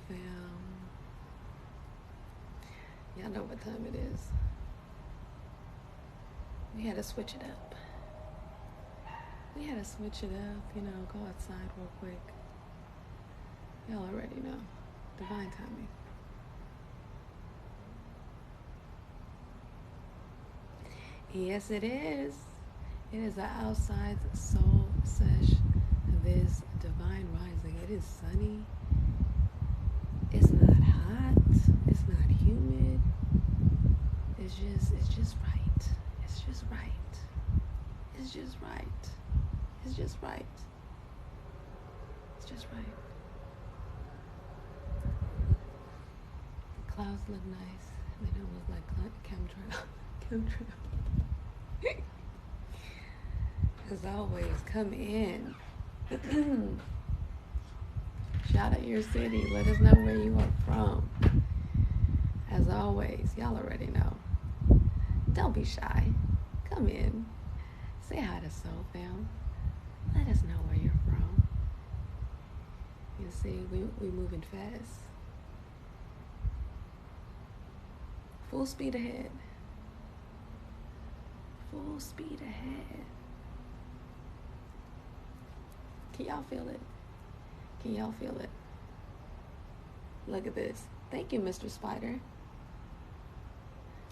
fam. Y'all know what time it is. We had to switch it up. Go outside real quick. Y'all already know. Divine timing. Yes, it is. It is an outside soul sesh this divine rising. It is sunny. It's not hot. It's not humid. It's just right. It's just right. It's just right. It's just right. It's just right. The clouds look nice. They don't look like chemtrail. As always, come in. Shout out your city. Let us know where you are from. As always, y'all already know. Don't be shy. Come in. Say hi to Soul Fam. Let us know where you're from. You see, we moving fast. Full speed ahead. Full speed ahead. Can y'all feel it? Can y'all feel it? Look at this. Thank you, Mr. Spider.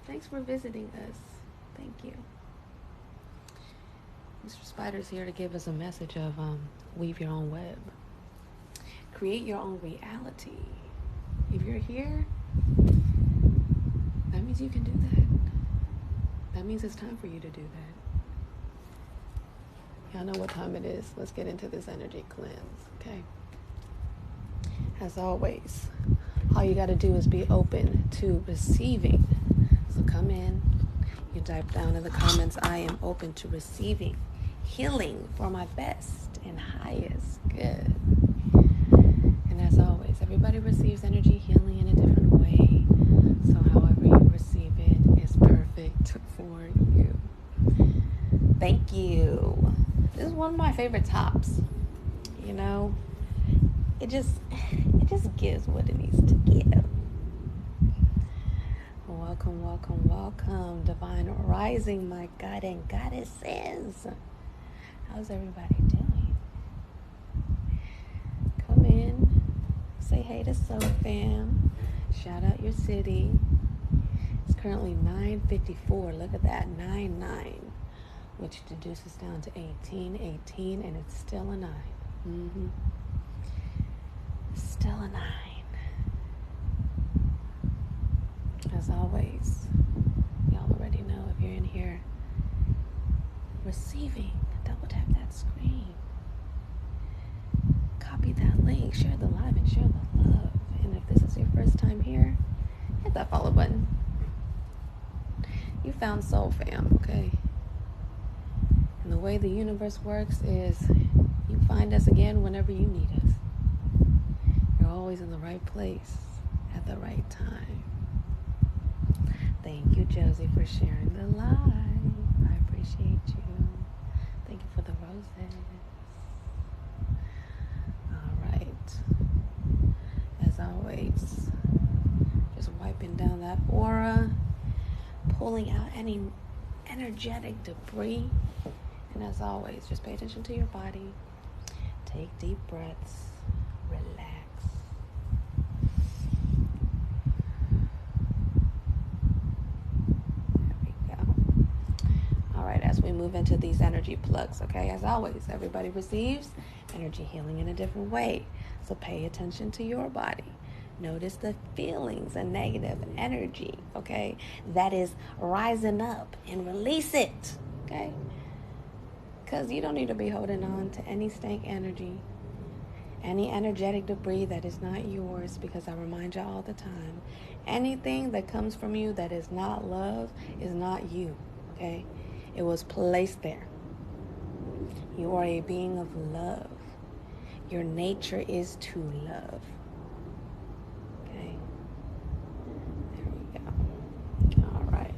Thanks for visiting us. Thank you. Mr. Spider's here to give us a message of weave your own web. Create your own reality. If you're here, that means you can do that. That means it's time for you to do that. Y'all know what time it is. Let's get into this energy cleanse, okay? As always, all you got to do is be open to receiving. So come in. You type down in the comments, I am open to receiving healing for my best and highest good. And as always, everybody receives energy healing in a different way. So however you receive it is perfect for you. Thank you. This is one of my favorite tops. You know, it just gives what it needs to give. Welcome, welcome, welcome, Divine Rising, my God and Goddesses. How's everybody doing? Come in, say hey to Soul Fam, shout out your city. It's currently 9:54. Look at that, 9-9, which deduces down to 18, and it's still a 9. Still a 9. As always, y'all already know if you're in here receiving, double tap that screen. Copy that link, share the live and share the love. And if this is your first time here, hit that follow button. You found Soul Fam, okay? And the way the universe works is you find us again whenever you need us. You're always in the right place at the right time. Thank you, Josie, for sharing the live. I appreciate you. Thank you for the roses. All right. As always, just wiping down that aura, pulling out any energetic debris. And as always, just pay attention to your body. Take deep breaths. Relax. As we move into these energy plugs, okay? As always, everybody receives energy healing in a different way. So pay attention to your body. Notice the feelings and negative energy, okay? That is rising up, and release it, okay? Because you don't need to be holding on to any stank energy, any energetic debris that is not yours, because I remind you all the time, anything that comes from you that is not love is not you, okay? It was placed there. You are a being of love. Your nature is to love. Okay? There we go. All right.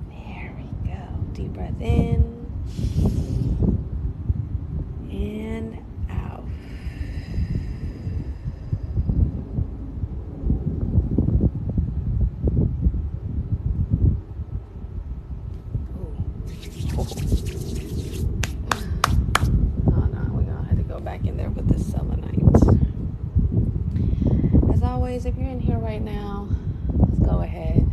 There we go. Deep breath in. And out. anyways, if you're in here right now, let's go ahead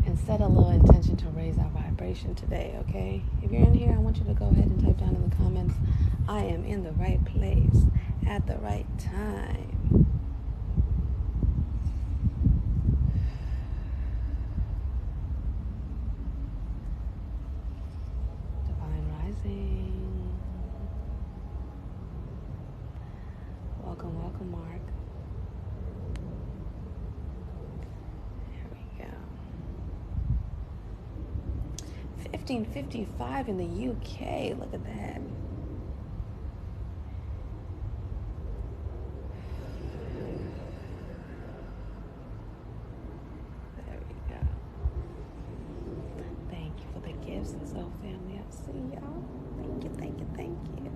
and set a little intention to raise our vibration today, okay? If you're in here, I want you to go ahead and type down in the comments, I am in the right place at the right time. Divine Rising. Welcome, welcome, Mark. There we go. 15:55 in the UK. Look at that. There we go. Thank you for the gifts and so family. I see y'all. Thank you, thank you, thank you.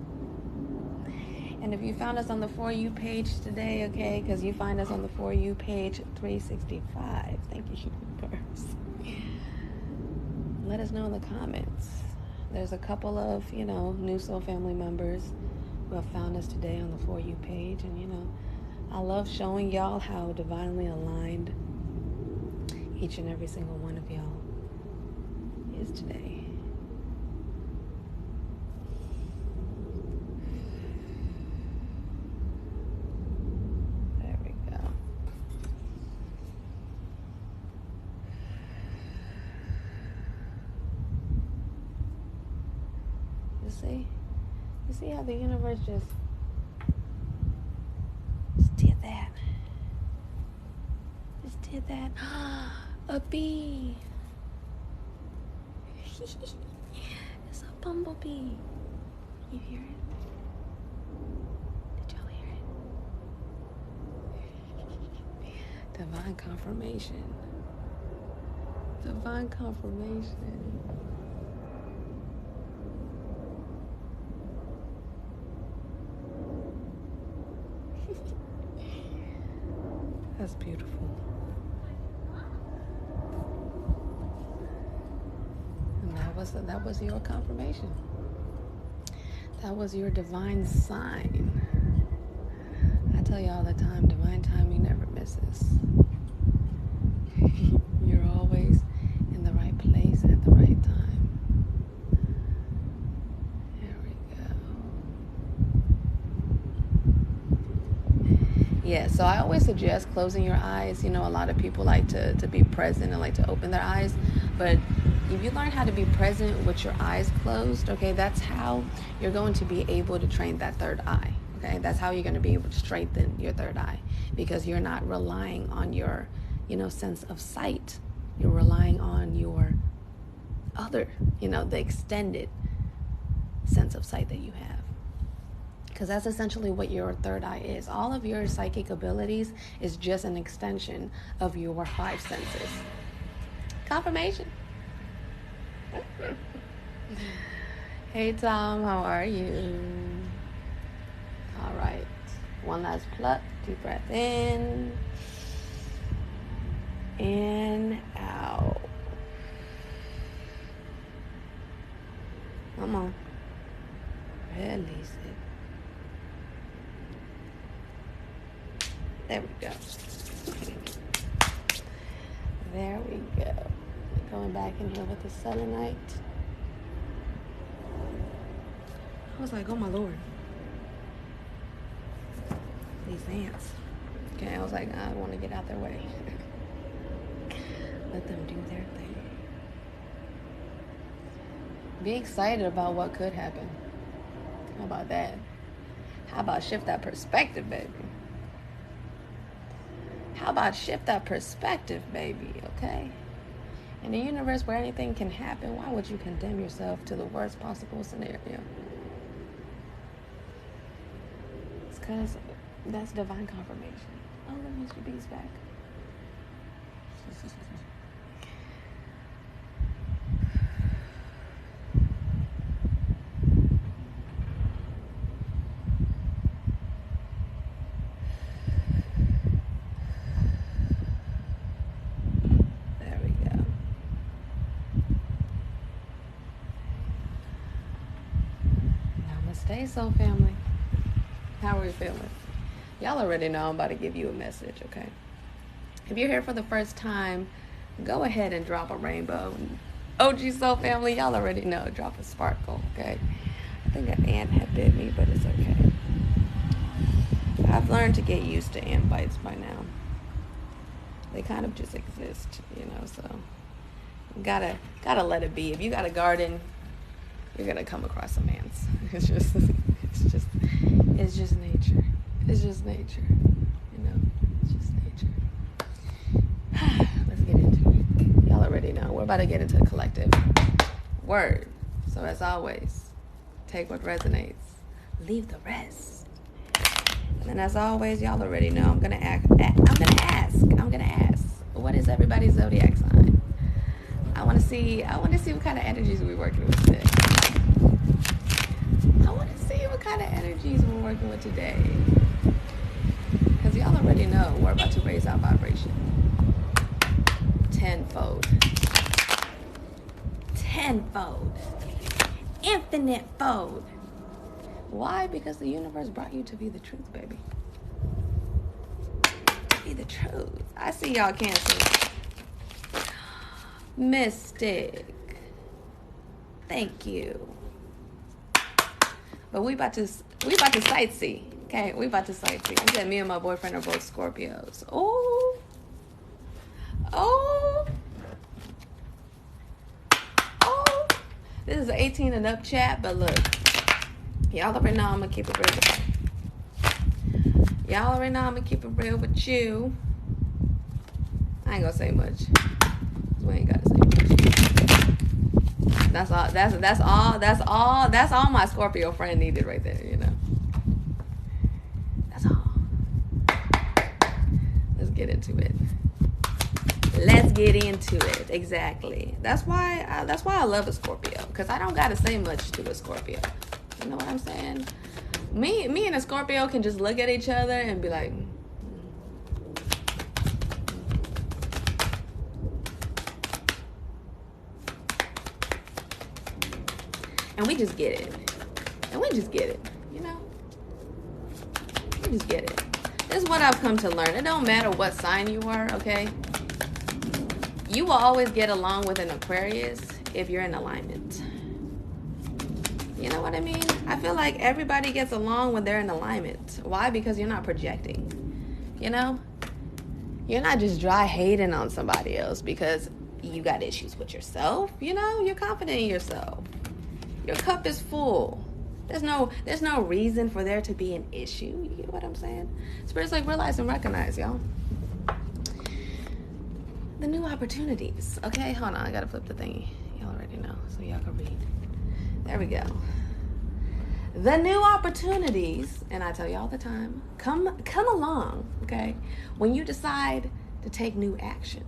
And if you found us on the For You page today, okay, because you find us on the For You page 365. Thank you, universe. Let us know in the comments. There's a couple of, new Soul Family members who have found us today on the For You page. And, I love showing y'all how divinely aligned each and every single one of y'all is today. There we go. You see how the universe just did that. Just did that. A bee. It's a bumblebee. You hear it? Did y'all hear it? Divine confirmation. Divine confirmation. That's beautiful. And that was your confirmation. That was your divine sign. I tell you all the time, divine timing never misses. You're always in the right place at the right time. There we go. Yeah, so I always suggest closing your eyes. A lot of people like to be present and like to open their eyes. But if you learn how to be present with your eyes closed, okay, that's how you're going to be able to train that third eye, okay? That's how you're going to be able to strengthen your third eye, because you're not relying on your, sense of sight. You're relying on your other, the extended sense of sight that you have. Because that's essentially what your third eye is. All of your psychic abilities is just an extension of your five senses. Confirmation. Hey Tom, how are you? All right. One last pluck. Deep breath in. And out. Come on. Release it. There we go. There we go. Going back in here with the selenite. I was like, oh my Lord. These ants. Okay, I was like, I want to get out their way. Let them do their thing. Be excited about what could happen. How about that? How about shift that perspective, baby? How about shift that perspective, baby, okay? In a universe where anything can happen, why would you condemn yourself to the worst possible scenario? It's because that's divine confirmation. Oh, let Mr. B's back. Stay so family. How are we feeling? Y'all already know I'm about to give you a message, okay? If you're here for the first time, go ahead and drop a rainbow. OG Soul family, y'all already know. Drop a sparkle, okay? I think an ant had bit me, but it's okay. I've learned to get used to ant bites by now. They kind of just exist, so gotta let it be. If you got a garden, you're gonna come across some ants. It's just nature. It's just nature. It's just nature. Let's get into it. Y'all already know. We're about to get into the collective word. So as always, take what resonates, leave the rest. And then as always, y'all already know, I'm gonna ask. What is everybody's zodiac sign? I want to see what kind of energies we're working with today. Because y'all already know we're about to raise our vibration. Tenfold. Infinite fold. Why? Because the universe brought you to be the truth, baby. Be the truth. I see y'all, Cancer. Mystic. Thank you. But we about to sightsee. Okay, we about to sightsee. I said me and my boyfriend are both Scorpios. Oh. This is an 18 and up chat, but look. Y'all already know I'm gonna keep it real with you. I ain't gonna say much. We ain't gotta say much. That's all my Scorpio friend needed right there, That's all. Let's get into it. Exactly. That's why I love a Scorpio, because I don't gotta say much to a Scorpio. You know what I'm saying? Me and a Scorpio can just look at each other and be like, and we just get it. We just get it. This is what I've come to learn. It don't matter what sign you are, okay? You will always get along with an Aquarius if you're in alignment. You know what I mean? I feel like everybody gets along when they're in alignment. Why? Because you're not projecting. You're not just dry hating on somebody else because you got issues with yourself. You're confident in yourself. Your cup is full. There's no reason for there to be an issue. You get what I'm saying? Spirits like realize and recognize, y'all. The new opportunities. Okay, hold on. I gotta flip the thingy. Y'all already know, so y'all can read. There we go. The new opportunities, and I tell you all the time, come along, okay? When you decide to take new action.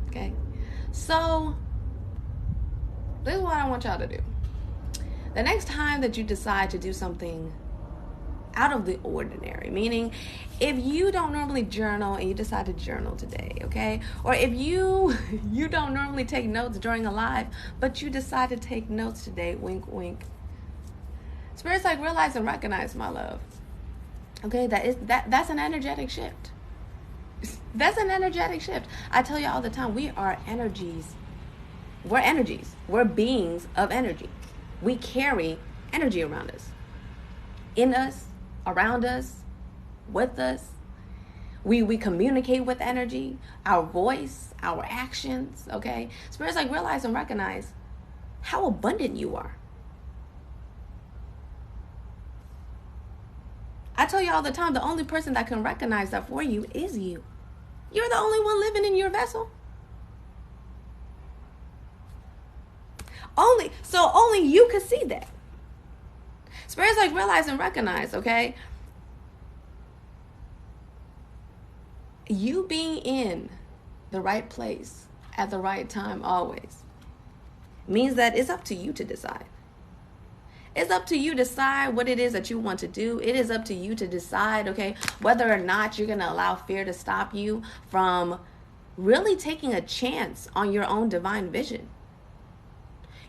Okay? So, this is what I want y'all to do. The next time that you decide to do something out of the ordinary, meaning if you don't normally journal and you decide to journal today, okay? Or if you don't normally take notes during a live, but you decide to take notes today, wink, wink. Spirits like realize and recognize, my love. Okay, that's an energetic shift. That's an energetic shift. I tell you all the time, we are energies. We're energies. We're beings of energy. We carry energy around us. In us, around us, with us. We communicate with energy, our voice, our actions, okay? Spirits like realize and recognize how abundant you are. I tell you all the time, the only person that can recognize that for you is you. You're the only one living in your vessel. Only you can see that. Spirits like realize and recognize, okay? You being in the right place at the right time always means that it's up to you to decide. It's up to you to decide what it is that you want to do. It is up to you to decide, okay, whether or not you're going to allow fear to stop you from really taking a chance on your own divine vision.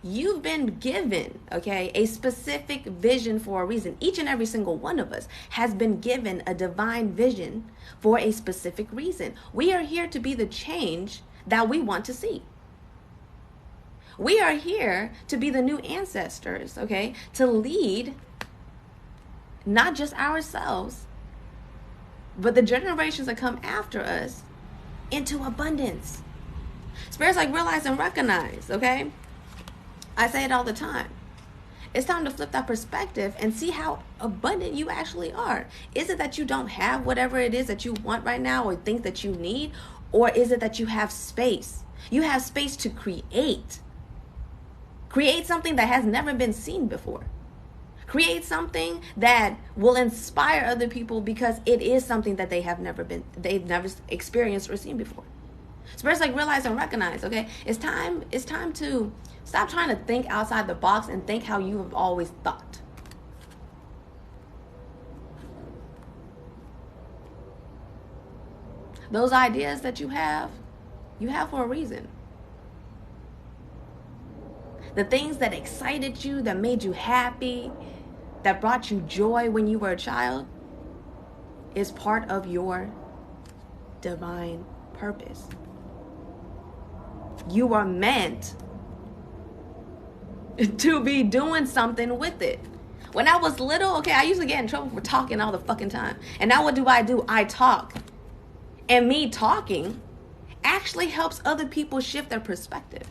You've been given, okay, a specific vision for a reason. Each and every single one of us has been given a divine vision for a specific reason. We are here to be the change that we want to see. We are here to be the new ancestors, okay, to lead not just ourselves, but the generations that come after us into abundance. Spirits like realize and recognize, okay? I say it all the time. It's time to flip that perspective and see how abundant you actually are. Is it that you don't have whatever it is that you want right now or think that you need? Or is it that you have space? You have space to create. Create something that has never been seen before. Create something that will inspire other people because it is something that they've never experienced or seen before. Spirits like realize and recognize, okay? It's time to stop trying to think outside the box and think how you have always thought. Those ideas that you have for a reason. The things that excited you, that made you happy, that brought you joy when you were a child, is part of your divine purpose. You are meant to be doing something with it. When I was little, okay, I used to get in trouble for talking all the fucking time. And now what do? I talk. And me talking actually helps other people shift their perspective.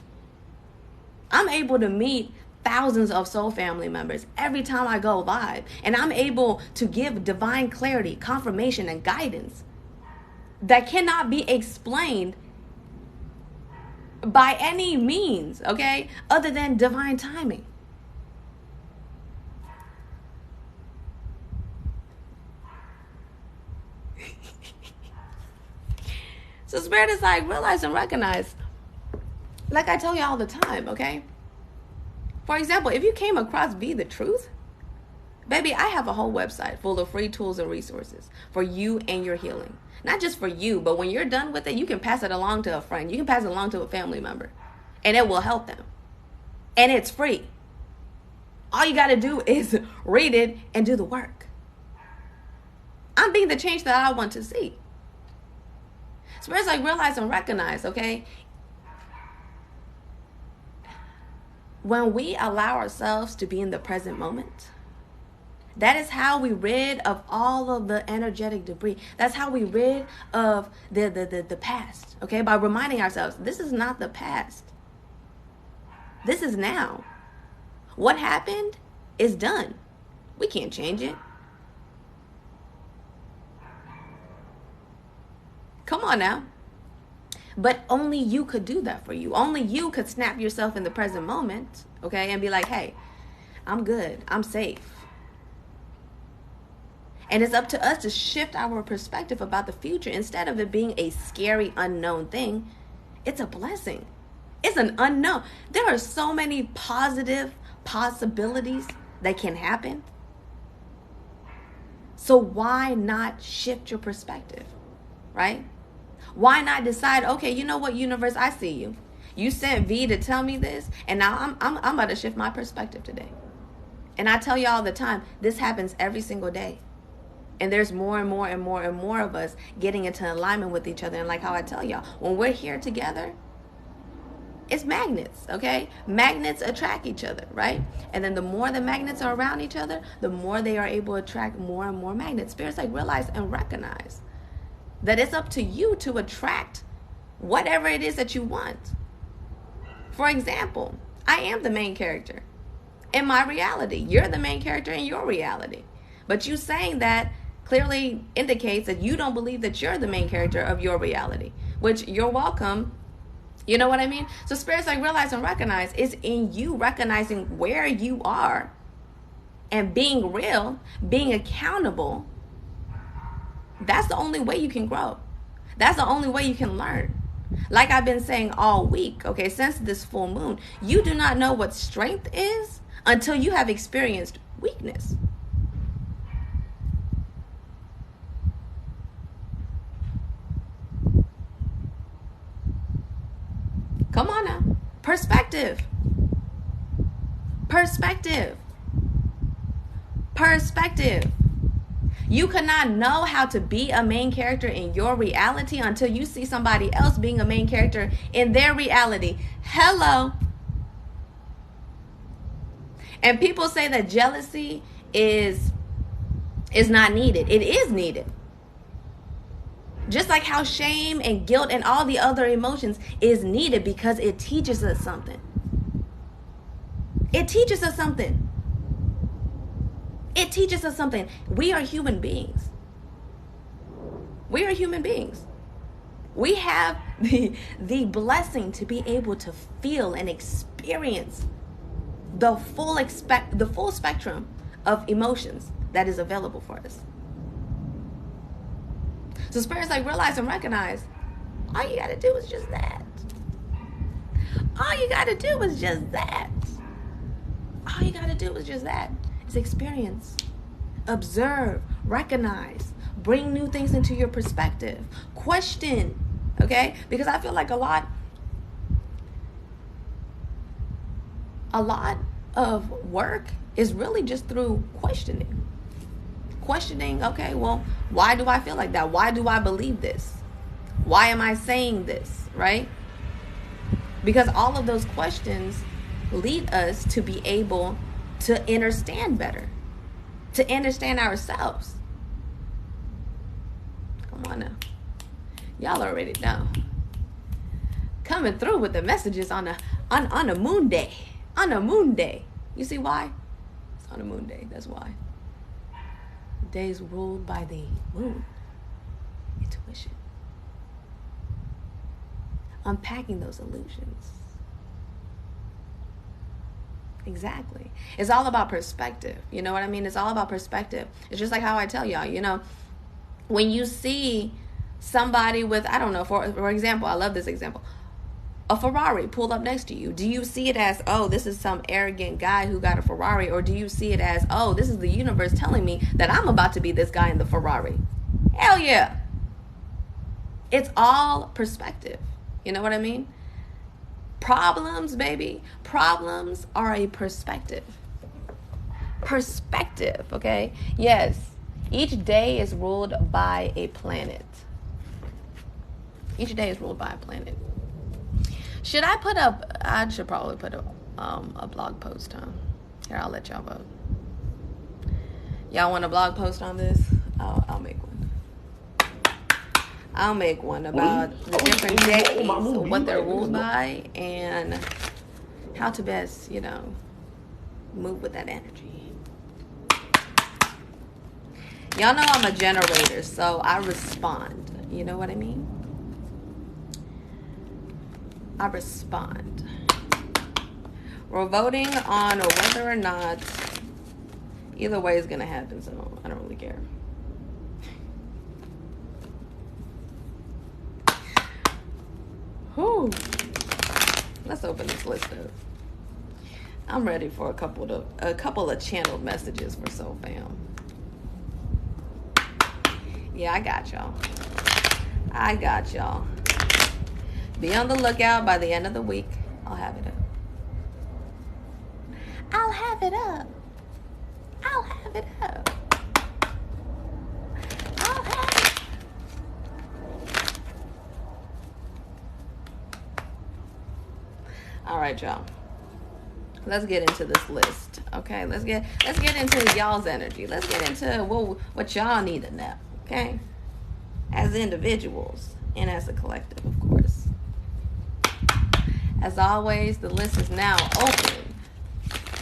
I'm able to meet thousands of soul family members every time I go live. And I'm able to give divine clarity, confirmation, and guidance that cannot be explained by any means, okay, other than divine timing. So Spirit is like, realize and recognize, like I tell you all the time, okay? For example, if you came across Be the Truth, baby, I have a whole website full of free tools and resources for you and your healing. Not just for you, but when you're done with it, you can pass it along to a friend. You can pass it along to a family member. And it will help them. And it's free. All you got to do is read it and do the work. I'm being the change that I want to see. Spirits like realize and recognize, okay? When we allow ourselves to be in the present moment, that is how we rid of all of the energetic debris. That's how we rid of the past, okay? By reminding ourselves, this is not the past. This is now. What happened is done. We can't change it. Come on now. But only you could do that for you. Only you could snap yourself in the present moment, okay? And be like, hey, I'm good. I'm safe. And it's up to us to shift our perspective about the future. Instead of it being a scary, unknown thing, it's a blessing. It's an unknown. There are so many positive possibilities that can happen. So why not shift your perspective, right? Why not decide, okay, you know what, universe, I see you. You sent V to tell me this, and now I'm about to shift my perspective today. And I tell you all the time, this happens every single day. And there's more and more and more and more of us getting into alignment with each other. And like how I tell y'all, when we're here together, it's magnets, okay? Magnets attract each other, right? And then the more the magnets are around each other, the more they are able to attract more and more magnets. Spirits like realize and recognize that it's up to you to attract whatever it is that you want. For example, I am the main character in my reality. You're the main character in your reality. But you saying that clearly indicates that you don't believe that you're the main character of your reality, which you're welcome. You know what I mean? So spirits like realize and recognize is in you recognizing where you are and being real, being accountable. That's the only way you can grow. That's the only way you can learn. Like I've been saying all week, okay, since this full moon, you do not know what strength is until you have experienced weakness. Come on now. Perspective. Perspective. Perspective. You cannot know how to be a main character in your reality until you see somebody else being a main character in their reality. Hello. And people say that jealousy is not needed. It is needed. Just like how shame and guilt and all the other emotions is needed, because it teaches us something. It teaches us something. It teaches us something. We are human beings. We are human beings. We have the blessing to be able to feel and experience the full spectrum of emotions that is available for us. So spirits like realize and recognize, all you got to do is just that. All you got to do is just that. All you got to do is just that. It's experience, observe, recognize, bring new things into your perspective, question, okay? Because I feel like a lot of work is really just through questioning. Questioning, okay, well, why do I feel like that? Why do I believe this? Why am I saying this, right? Because all of those questions lead us to be able to understand better, to understand ourselves. Come on now. Y'all already know. Coming through with the messages on a moon day. On a moon day. You see why? It's on a moon day. That's why. The day is ruled by the moon. Intuition. Unpacking those illusions. Exactly. It's all about perspective. You know what I mean? It's all about perspective. It's just like how I tell y'all, you know, when you see somebody with, I don't know, for example, I love this example, a Ferrari pulled up next to you. Do you see it as, oh, this is some arrogant guy who got a Ferrari? Or do you see it as, oh, this is the universe telling me that I'm about to be this guy in the Ferrari? Hell yeah. It's all perspective. You know what I mean? Problems, baby. Problems are a perspective. Perspective, okay? Yes. Each day is ruled by a planet. Each day is ruled by a planet. Should I put up, I should probably put up a blog post, huh? Here, I'll let y'all vote. Y'all want a blog post on this? I'll make one. I'll make one about the different days, what they're ruled by, and how to best, you know, move with that energy. Y'all know I'm a generator, so I respond. You know what I mean? I respond. We're voting on whether or not, either way is going to happen, so I don't really care. Whew. Let's open this list up. I'm ready for a couple of channeled messages for Soul Fam. Yeah, I got y'all. I got y'all. Be on the lookout. By the end of the week, I'll have it up. I'll have it up. I'll have it up. I'll have it. All right, y'all. Let's get into this list. Okay, let's get into y'all's energy. Let's get into what y'all need to know. Okay, as individuals and as a collective, of course. As always, the list is now open.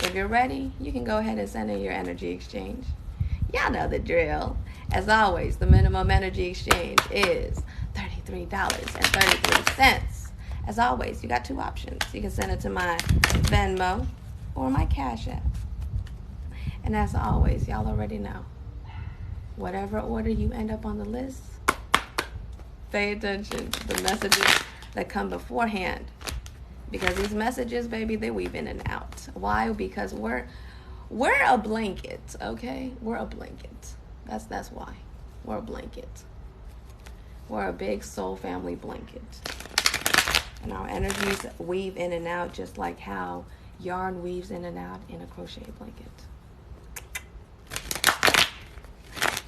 If you're ready, you can go ahead and send in your energy exchange. Y'all know the drill. As always, the minimum energy exchange is $33.33. As always, you got two options. You can send it to my Venmo or my Cash App. And as always, y'all already know, whatever order you end up on the list, pay attention to the messages that come beforehand. Because these messages, baby, they weave in and out. Why? Because we're a blanket, okay? We're a blanket. That's why. We're a blanket. We're a big soul family blanket. And our energies weave in and out just like how yarn weaves in and out in a crochet blanket.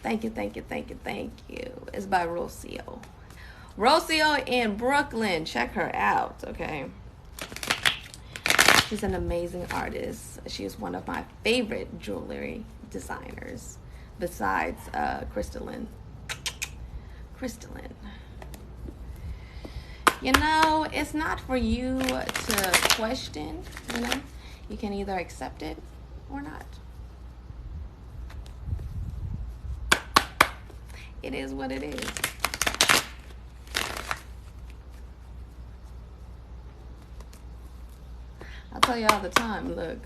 Thank you, thank you, thank you, thank you. It's by Rocio. Rocio in Brooklyn. Check her out, okay? She's an amazing artist. She is one of my favorite jewelry designers besides Crystalline. Crystalline. You know, it's not for you to question, you know? You can either accept it or not. It is what it is. I tell you all the time, look.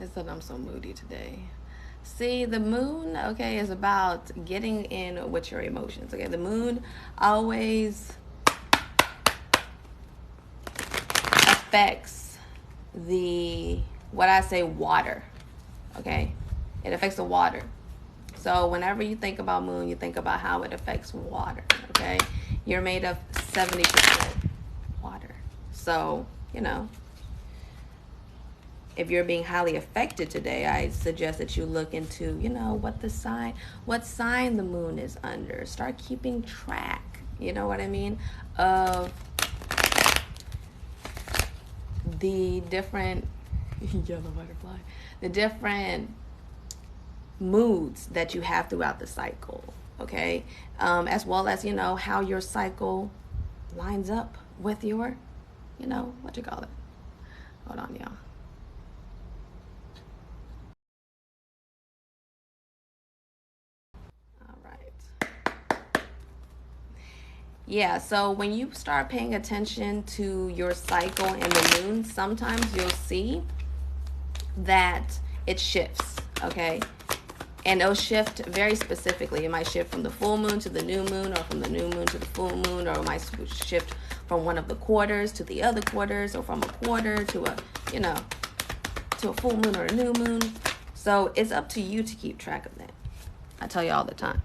It's that I'm so moody today. See, the moon, okay, is about getting in with your emotions, okay? The moon always affects what I say, water, okay? It affects the water. So whenever you think about moon, you think about how it affects water, okay? You're made of 70% water. So, you know, if you're being highly affected today, I suggest that you look into, you know, what sign the moon is under. Start keeping track, you know what I mean, of the different yellow butterfly, the different moods that you have throughout the cycle, okay? As well as, you know, how your cycle lines up with your, you know, what you call it. Hold on, y'all. Yeah, so when you start paying attention to your cycle and the moon, sometimes you'll see that it shifts, okay? And it'll shift very specifically. It might shift from the full moon to the new moon, or from the new moon to the full moon, or it might shift from one of the quarters to the other quarters, or from a quarter to a, you know, to a full moon or a new moon. So it's up to you to keep track of that. I tell you all the time.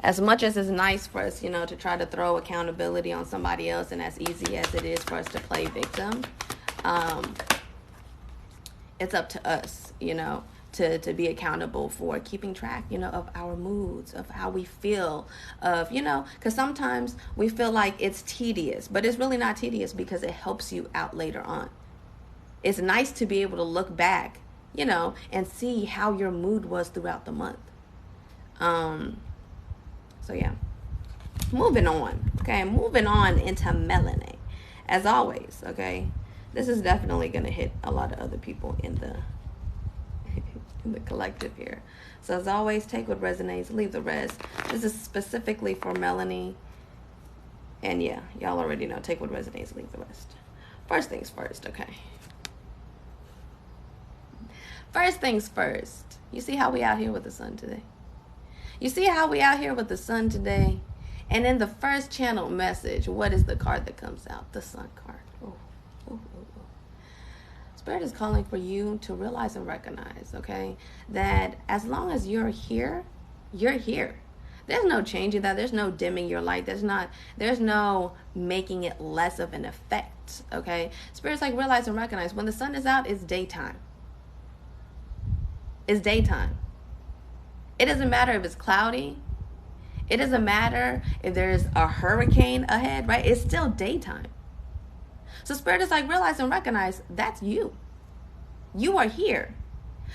As much as it's nice for us, you know, to try to throw accountability on somebody else, and as easy as it is for us to play victim, it's up to us, you know, to be accountable for keeping track, you know, of our moods, of how we feel, of, you know, because sometimes we feel like it's tedious, but it's really not tedious because it helps you out later on. It's nice to be able to look back, you know, and see how your mood was throughout the month. So yeah, moving on, okay, moving on into Melanie. As always, okay, this is definitely going to hit a lot of other people in the in the collective here. So as always, take what resonates, leave the rest. This is specifically for Melanie. And yeah, y'all already know, take what resonates, leave the rest. First things first, okay. First things first. You see how we out here with the sun today? You see how we out here with the sun today? And in the first channel message, what is the card that comes out? The sun card. Ooh, ooh, ooh, ooh. Spirit is calling for you to realize and recognize, okay, that as long as you're here, you're here. There's no changing that. There's no dimming your light. There's no making it less of an effect, okay? Spirit's like, realize and recognize when the sun is out, it's daytime. It's daytime. It doesn't matter if it's cloudy. It doesn't matter if there's a hurricane ahead, right? It's still daytime. So Spirit is like, realize and recognize that's you. You are here.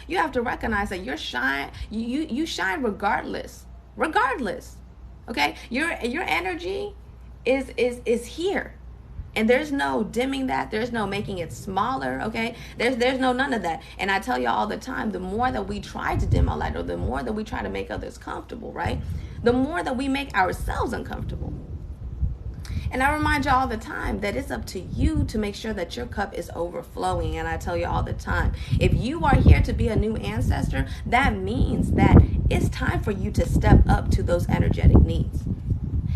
You have to recognize that you shine regardless. Regardless. Okay? Your energy is here. And there's no dimming that. There's no making it smaller, okay? There's no none of that. And I tell you all the time, the more that we try to dim our light, or the more that we try to make others comfortable, right? The more that we make ourselves uncomfortable. And I remind you all the time that it's up to you to make sure that your cup is overflowing. And I tell you all the time, if you are here to be a new ancestor, that means that it's time for you to step up to those energetic needs.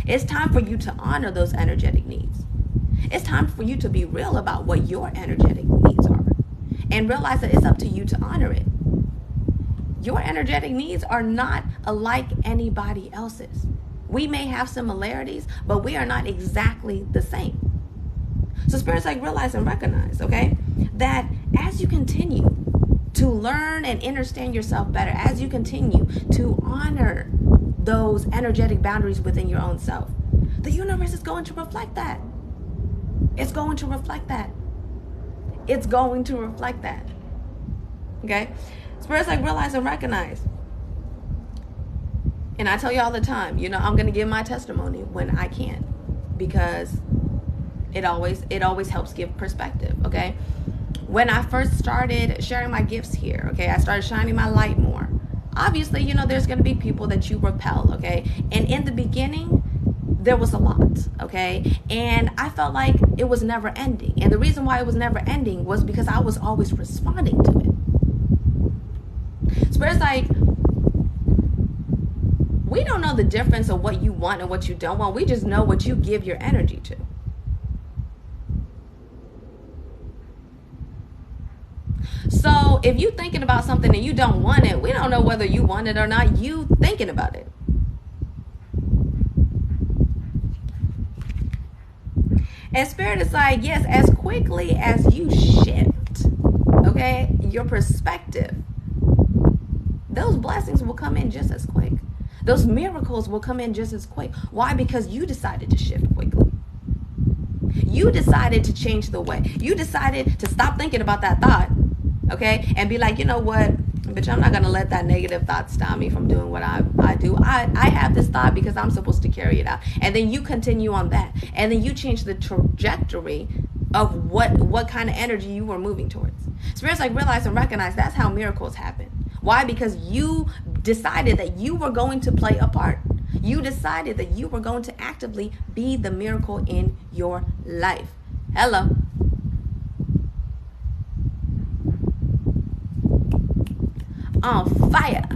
It's time for you to honor those energetic needs. It's time for you to be real about what your energetic needs are. and realize that it's up to you to honor it. Your energetic needs are not alike anybody else's. We may have similarities, but we are not exactly the same. So Spirit's like, realize and recognize, okay, that as you continue to learn and understand yourself better, as you continue to honor those energetic boundaries within your own self, the universe is going to reflect that. It's going to reflect that. It's going to reflect that. Okay? Spirit's like, realize and recognize. And I tell you all the time, you know, I'm going to give my testimony when I can, because it always helps give perspective, okay? When I first started sharing my gifts here, okay, I started shining my light more. Obviously, you know, there's going to be people that you repel, okay? And in the beginning, there was a lot, okay? And I felt like it was never ending. And the reason why it was never ending was because I was always responding to it. Spirit's like, we don't know the difference of what you want and what you don't want. We just know what you give your energy to. So if you're thinking about something and you don't want it, we don't know whether you want it or not. You thinking about it. And Spirit is like, yes, as quickly as you shift, okay, your perspective, those blessings will come in just as quick. Those miracles will come in just as quick. Why? Because you decided to shift quickly. You decided to change the way. You decided to stop thinking about that thought, okay, and be like, you know what, bitch, I'm not going to let that negative thought stop me from doing what I do. I have this thought because I'm supposed to carry it out. And then you continue on that. And then you change the trajectory of what kind of energy you were moving towards. Spirit's like, realize and recognize that's how miracles happen. Why? Because you decided that you were going to play a part. You decided that you were going to actively be the miracle in your life. Hello. On fire.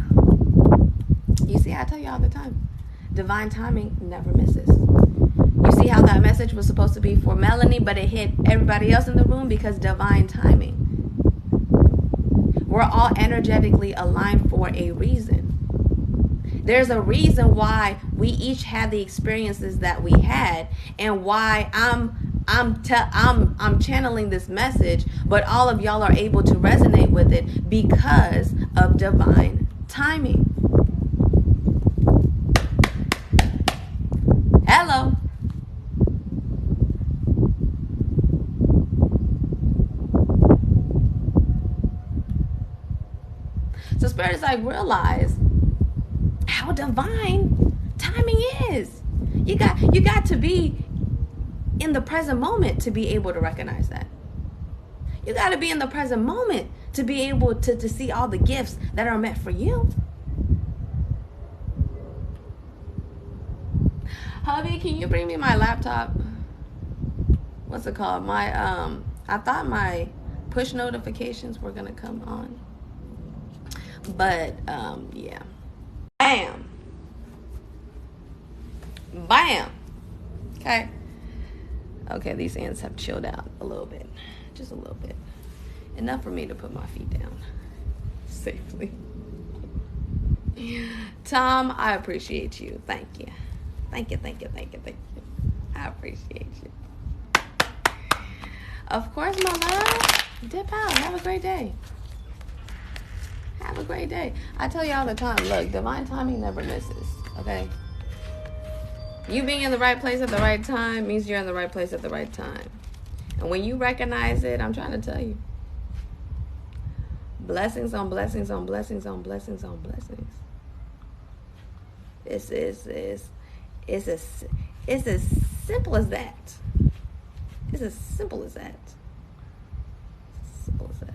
You see, I tell you all the time, divine timing never misses. You see how that message was supposed to be for Melanie, but it hit everybody else in the room because divine timing. We're all energetically aligned for a reason. There's a reason why we each had the experiences that we had, and why I'm channeling this message, but all of y'all are able to resonate with it because of divine timing. Hello. So Spirit is like, realize how divine timing is. You got to be in the present moment to be able to recognize that. You got to be in the present moment to be able to see all the gifts that are meant for you. Hubby, can you bring me my laptop? What's it called? I thought my push notifications were gonna come on, but yeah. Bam. Bam. Okay, these ants have chilled out a little bit. Just a little bit. Enough for me to put my feet down safely. Tom, I appreciate you. Thank you. Thank you. I appreciate you. Of course, my love. Dip out. Have a great day. Have a great day. I tell you all the time, look, divine timing never misses, okay? You being in the right place at the right time means you're in the right place at the right time. And when you recognize it, I'm trying to tell you, blessings on blessings on blessings on blessings on blessings. It's as simple as that. It's as simple as that. Simple as that.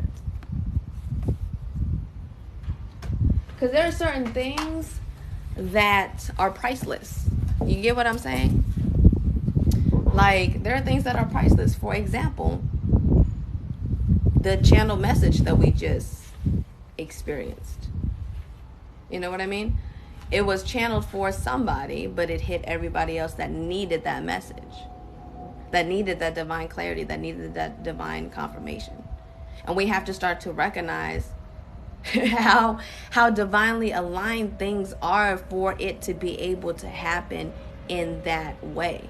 Because there are certain things that are priceless. You get what I'm saying? Like, there are things that are priceless. For example, the channel message that we just experienced. You know what I mean? It was channeled for somebody, but it hit everybody else that needed that message, that needed that divine clarity, that needed that divine confirmation. And we have to start to recognize how divinely aligned things are for it to be able to happen in that way.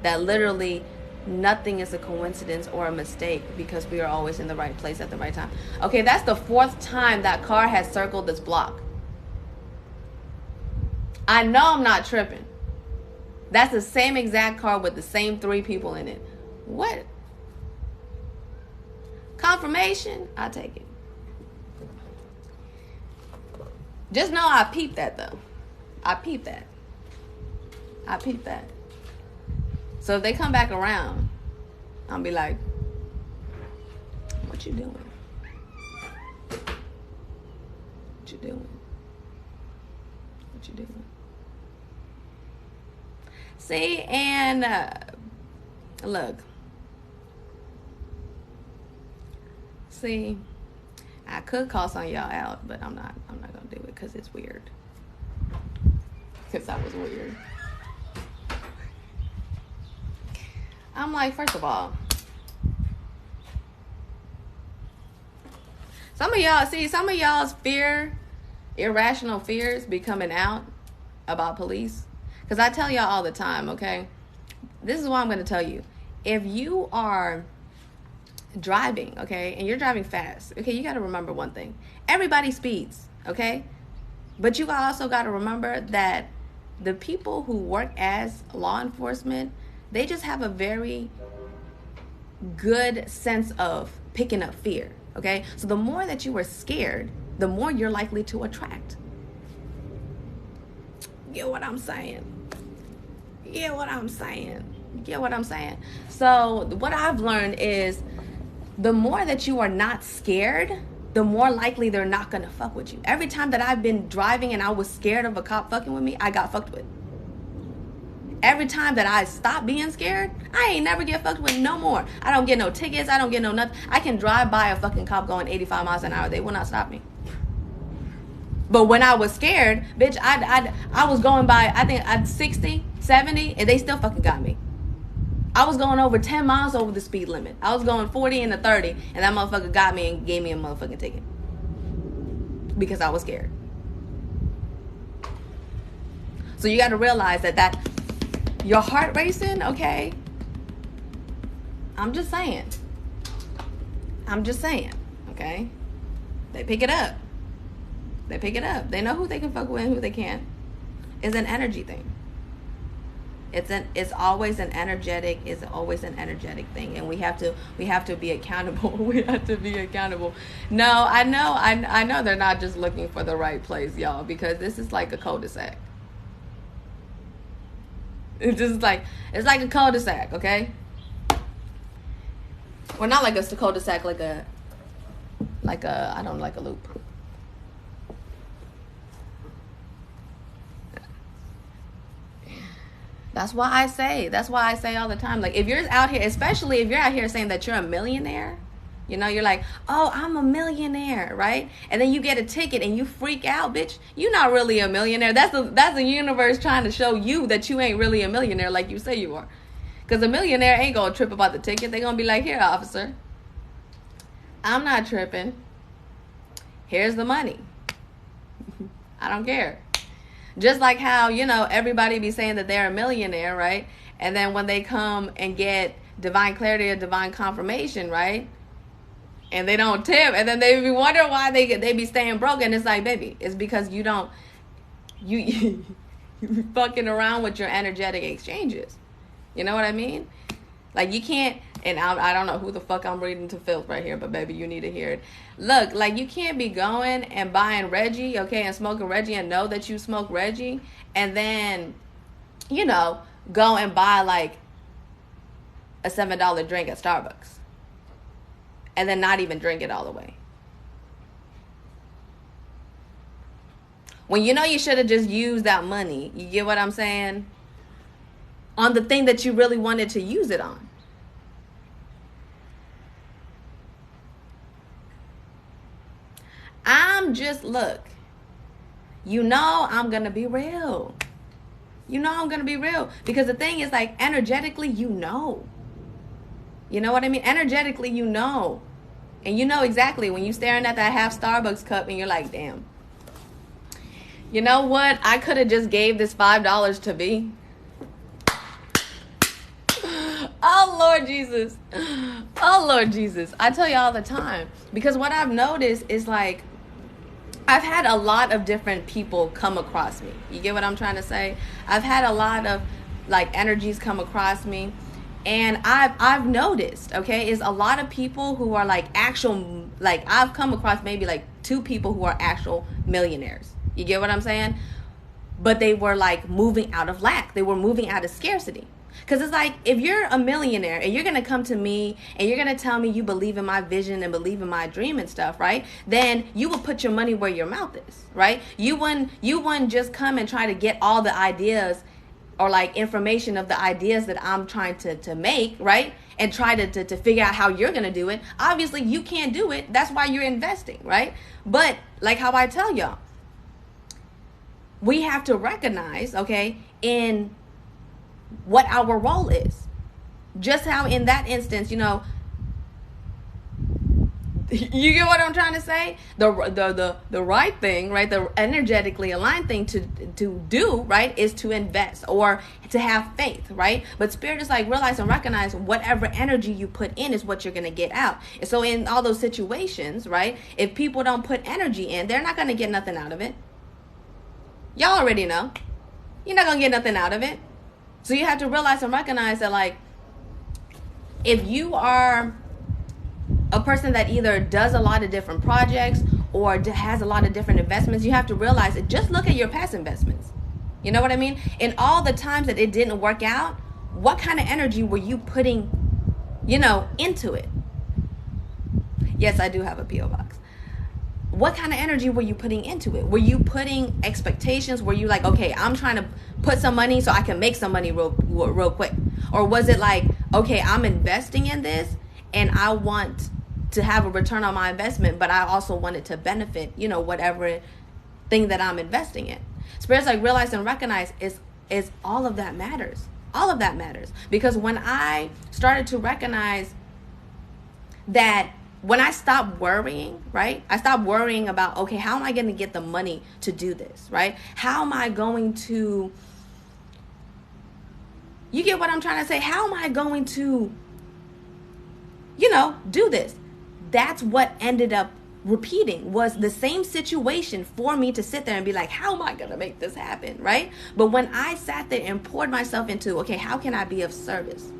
That literally nothing is a coincidence or a mistake, because we are always in the right place at the right time. Okay, that's the 4th time that car has circled this block. I know I'm not tripping. That's the same exact car with the same 3 people in it. What? Confirmation? I'll take it. Just know I peeped that, though. I peeped that. So if they come back around, I'll be like, what you doing? What you doing? What you doing? See, and look. See, I could call some of y'all out, but I'm not gonna do it because it's weird. Because I was weird. I'm like, first of all, some of y'all's irrational fears be coming out about police. Because I tell y'all all the time, okay? This is what I'm going to tell you. If you are driving, okay, and you're driving fast, okay, you got to remember one thing. Everybody speeds, okay? But you also got to remember that the people who work as law enforcement, they just have a very good sense of picking up fear, okay? So the more that you are scared, the more you're likely to attract. Get what I'm saying? Get what I'm saying? So what I've learned is the more that you are not scared, the more likely they're not going to fuck with you. Every time that I've been driving and I was scared of a cop fucking with me, I got fucked with. Every time that I stop being scared, I ain't never get fucked with no more. I don't get no tickets. I don't get no nothing. I can drive by a fucking cop going 85 miles an hour. They will not stop me. But when I was scared, bitch, I was going by, I think, at 60, 70, and they still fucking got me. I was going over 10 miles over the speed limit. I was going 40 and a 30, and that motherfucker got me and gave me a motherfucking ticket. Because I was scared. So you got to realize that your heart racing, okay? I'm just saying, okay? They pick it up. They know who they can fuck with and who they can't. It's an energy thing. It's always an energetic thing, and we have to be accountable. We have to be accountable. No, I know they're not just looking for the right place, y'all, because this is like a cul-de-sac. It's like a cul-de-sac, okay? Well, not like a cul-de-sac, like a I don't like a loop. That's why I say all the time, like, if you're out here, especially if you're out here saying that you're a millionaire, you know, you're like, oh, I'm a millionaire, right? And then you get a ticket and you freak out, bitch. You're not really a millionaire. That's the universe trying to show you that you ain't really a millionaire like you say you are. Because a millionaire ain't gonna trip about the ticket. They're gonna be like, here, officer, I'm not tripping. Here's the money. I don't care. Just like how, you know, everybody be saying that they're a millionaire, right? And then when they come and get divine clarity or divine confirmation, right? And they don't tip, and then they be wondering why they be staying broke. And it's like, baby, it's because you fucking around with your energetic exchanges. You know what I mean? Like, you can't, and I don't know who the fuck I'm reading to filth right here, but baby, you need to hear it. Look, like, you can't be going and buying Reggie, okay, and smoking Reggie and know that you smoke Reggie, and then, you know, go and buy, like, a $7 drink at Starbucks, and then not even drink it all the way. When you know you should have just used that money, you get what I'm saying? On the thing that you really wanted to use it on. Look, you know I'm going to be real. Because the thing is, like, energetically, you know. You know what I mean? Energetically, you know. And you know exactly when you're staring at that half Starbucks cup and you're like, damn, you know what? I could have just gave this $5 to me. Oh, Lord Jesus. Oh, Lord Jesus. I tell you all the time. Because what I've noticed is like, I've had a lot of different people come across me. You get what I'm trying to say? I've had a lot of like energies come across me. And I've noticed, okay, is a lot of people who are like actual, like I've come across maybe like 2 people who are actual millionaires. You get what I'm saying? But they were like moving out of lack. They were moving out of scarcity. Because it's like, if you're a millionaire and you're going to come to me and you're going to tell me you believe in my vision and believe in my dream and stuff, right? Then you will put your money where your mouth is, right? You wouldn't just come and try to get all the ideas or like information of the ideas that I'm trying to make, right? And try to figure out how you're going to do it. Obviously, you can't do it. That's why you're investing, right? But like how I tell y'all, we have to recognize, okay, in what our role is. Just how in that instance, you know, you get what I'm trying to say? The right thing, right? The energetically aligned thing to do, right, is to invest or to have faith, right? But Spirit is like, realize and recognize whatever energy you put in is what you're going to get out. And so in all those situations, right, if people don't put energy in, they're not going to get nothing out of it. Y'all already know. You're not going to get nothing out of it. So you have to realize and recognize that, like, if you are a person that either does a lot of different projects or has a lot of different investments, you have to realize that just look at your past investments. You know what I mean? In all the times that it didn't work out, what kind of energy were you putting, you know, into it? Yes, I do have a P.O. box. What kind of energy were you putting into it? Were you putting expectations? Were you like, okay, I'm trying to put some money so I can make some money real quick? Or was it like, okay, I'm investing in this and I want to have a return on my investment, but I also want it to benefit, you know, whatever thing that I'm investing in. Spirit's like, realize and recognize is all of that matters. All of that matters. Because when I started to recognize that, when I stopped worrying, right? I stopped worrying about, okay, how am I going to get the money to do this, right? How am I going to, you get what I'm trying to say? How am I going to, you know, do this? That's what ended up repeating, was the same situation for me to sit there and be like, how am I going to make this happen, right? But when I sat there and poured myself into, okay, how can I be of service?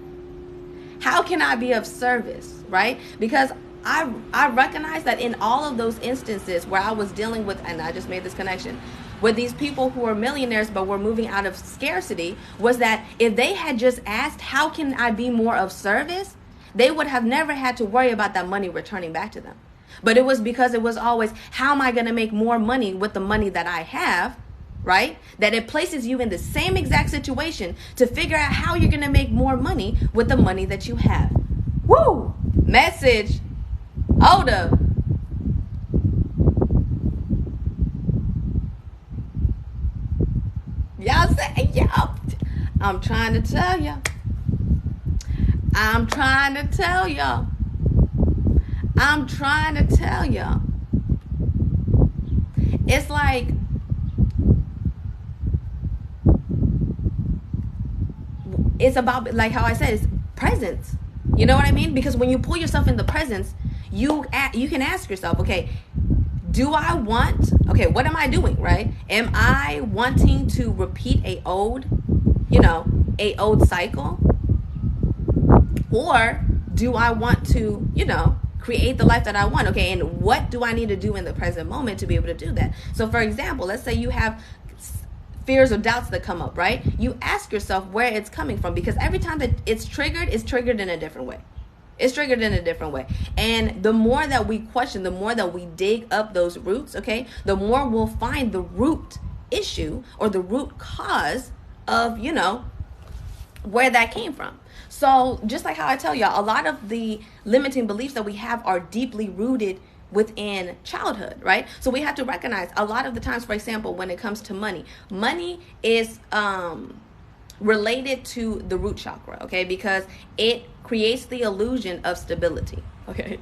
How can I be of service, right? Because I recognize that in all of those instances where I was dealing with, and I just made this connection, with these people who are millionaires but were moving out of scarcity, was that if they had just asked, how can I be more of service, they would have never had to worry about that money returning back to them. But it was because it was always, how am I going to make more money with the money that I have, right? That it places you in the same exact situation to figure out how you're going to make more money with the money that you have. Woo! Message. Hold up. Y'all say, y'all. I'm trying to tell y'all. I'm trying to tell y'all. I'm trying to tell y'all. It's like, it's about, like how I said, it's presence. You know what I mean? Because when you pull yourself in the presence, you can ask yourself, okay, what am I doing, right? Am I wanting to repeat a old cycle? Or do I want to, create the life that I want? Okay, and what do I need to do in the present moment to be able to do that? So for example, let's say you have fears or doubts that come up, right? You ask yourself where it's coming from, because every time that it's triggered in a different way. It's triggered in a different way. And the more that we question, the more that we dig up those roots, okay, the more we'll find the root issue or the root cause of, where that came from. So just like how I tell y'all, a lot of the limiting beliefs that we have are deeply rooted within childhood, right? So we have to recognize a lot of the times, for example, when it comes to money is related to the root chakra, okay? Because it creates the illusion of stability, okay?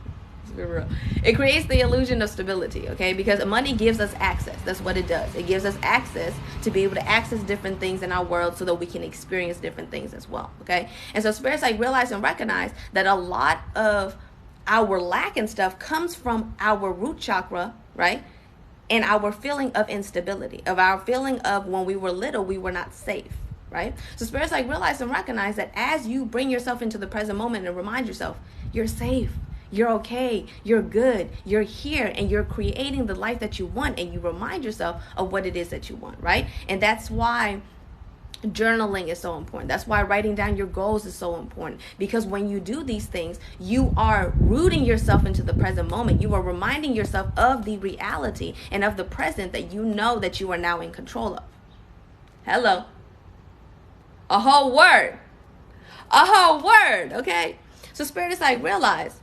be real. It creates the illusion of stability, okay? Because money gives us access. That's what it does. It gives us access to be able to access different things in our world so that we can experience different things as well, okay? And so spirits like realize and recognize that a lot of our lack and stuff comes from our root chakra, right? And our feeling of instability, of our feeling of when we were little, we were not safe, right? So spirits like realize and recognize that as you bring yourself into the present moment and remind yourself, you're safe, you're okay, you're good, you're here, and you're creating the life that you want, and you remind yourself of what it is that you want, right? And that's why journaling is so important. That's why writing down your goals is so important, because when you do these things, you are rooting yourself into the present moment. You are reminding yourself of the reality and of the present that you know that you are now in control of. Hello. A whole word, okay? So spirit is like, realize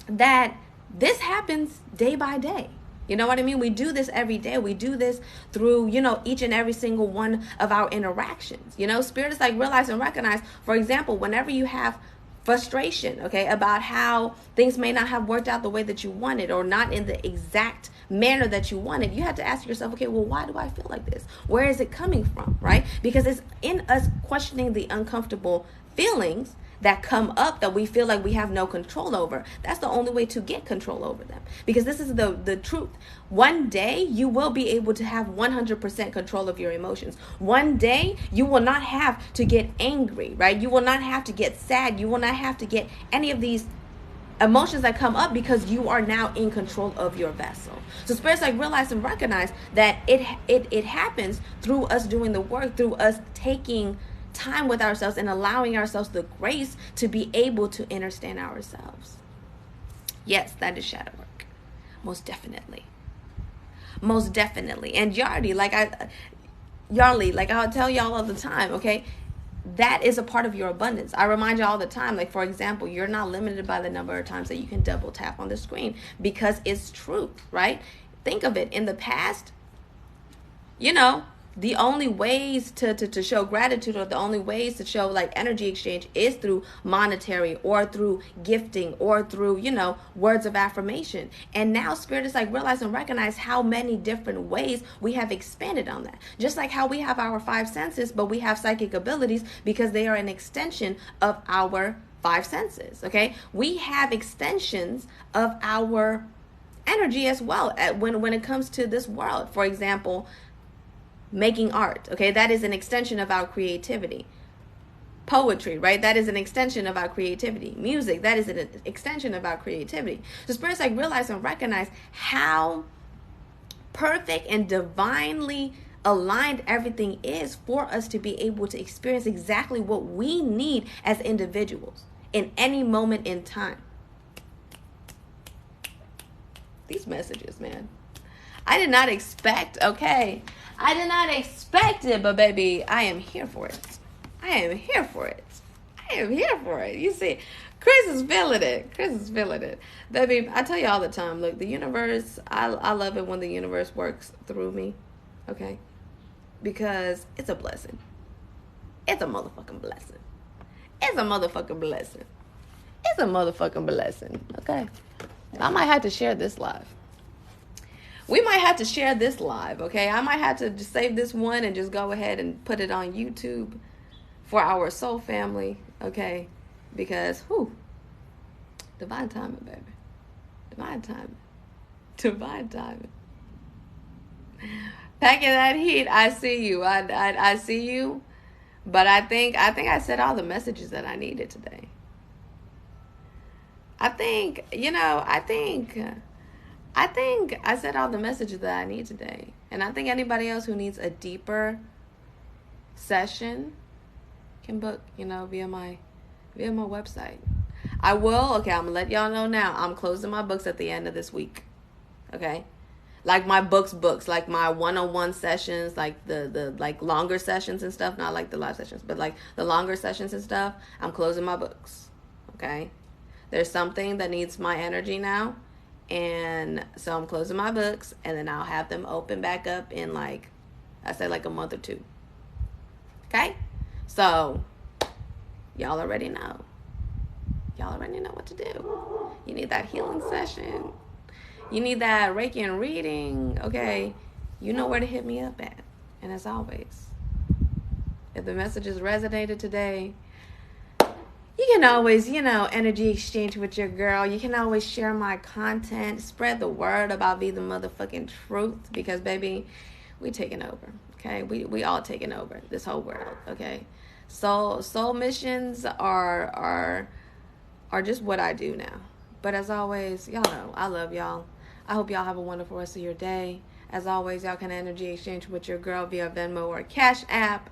that this happens day by day. You know what I mean? We do this every day. We do this through, each and every single one of our interactions. Spirit is like, realize and recognize, for example, whenever you have frustration, okay, about how things may not have worked out the way that you wanted, or not in the exact manner that you wanted, you have to ask yourself, okay, well, why do I feel like this? Where is it coming from, right? Because it's in us questioning the uncomfortable feelings that come up that we feel like we have no control over. That's the only way to get control over them, because this is the truth. One day you will be able to have 100% control of your emotions. One day you will not have to get angry, right? You will not have to get sad. You will not have to get any of these emotions that come up, because you are now in control of your vessel. So spirits like realize and recognize that it happens through us doing the work, through us taking time with ourselves and allowing ourselves the grace to be able to understand ourselves. Yes, that is shadow work. Most definitely. And Yardi, like I'll tell y'all all the time, okay? That is a part of your abundance. I remind you all the time, like, for example, you're not limited by the number of times that you can double tap on the screen, because it's truth, right? Think of it. In the past, the only ways to show gratitude, or the only ways to show like energy exchange, is through monetary, or through gifting, or through, words of affirmation. And now spirit is like, realize and recognize how many different ways we have expanded on that. Just like how we have our 5 senses, but we have psychic abilities because they are an extension of our 5 senses, okay? We have extensions of our energy as well when it comes to this world. For example, making art, okay, that is an extension of our creativity. Poetry, right, that is an extension of our creativity. Music, that is an extension of our creativity. So spirits like realize and recognize how perfect and divinely aligned everything is for us to be able to experience exactly what we need as individuals in any moment in time. These messages, man, I did not expect, okay? I did not expect it, but baby, I am here for it. You see, Chris is feeling it. Baby, I tell you all the time, look, the universe, I love it when the universe works through me, okay? Because it's a blessing. It's a motherfucking blessing. Okay? I might have to share this live. We might have to share this live, okay? I might have to just save this one and just go ahead and put it on YouTube for our soul family, okay? Because, divine timing, baby. Divine timing. Packing that heat, I see you. I see you. But I think I said all the messages that I needed today. I think I said all the messages that I need today. And I think anybody else who needs a deeper session can book, via my website. I'm going to let y'all know now. I'm closing my books at the end of this week. Okay? Like my books, like my one-on-one sessions, like the like longer sessions and stuff, not like the live sessions, but like the longer sessions and stuff. I'm closing my books. Okay? There's something that needs my energy now. And so I'm closing my books, and then I'll have them open back up in like a month or 2. Okay? So y'all already know what to do. You need that healing session. You need that Reiki and reading, okay? You know where to hit me up at. And as always, if the messages resonated today, you can always, energy exchange with your girl. You can always share my content. Spread the word about Be the Motherfucking Truth. Because, baby, we taking over, okay? We all taking over this whole world, okay? Soul missions are just what I do now. But as always, y'all know, I love y'all. I hope y'all have a wonderful rest of your day. As always, y'all can energy exchange with your girl via Venmo or Cash App.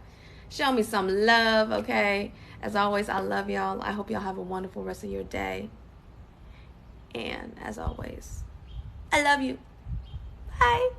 Show me some love, okay? As always, I love y'all. I hope y'all have a wonderful rest of your day. And as always, I love you. Bye.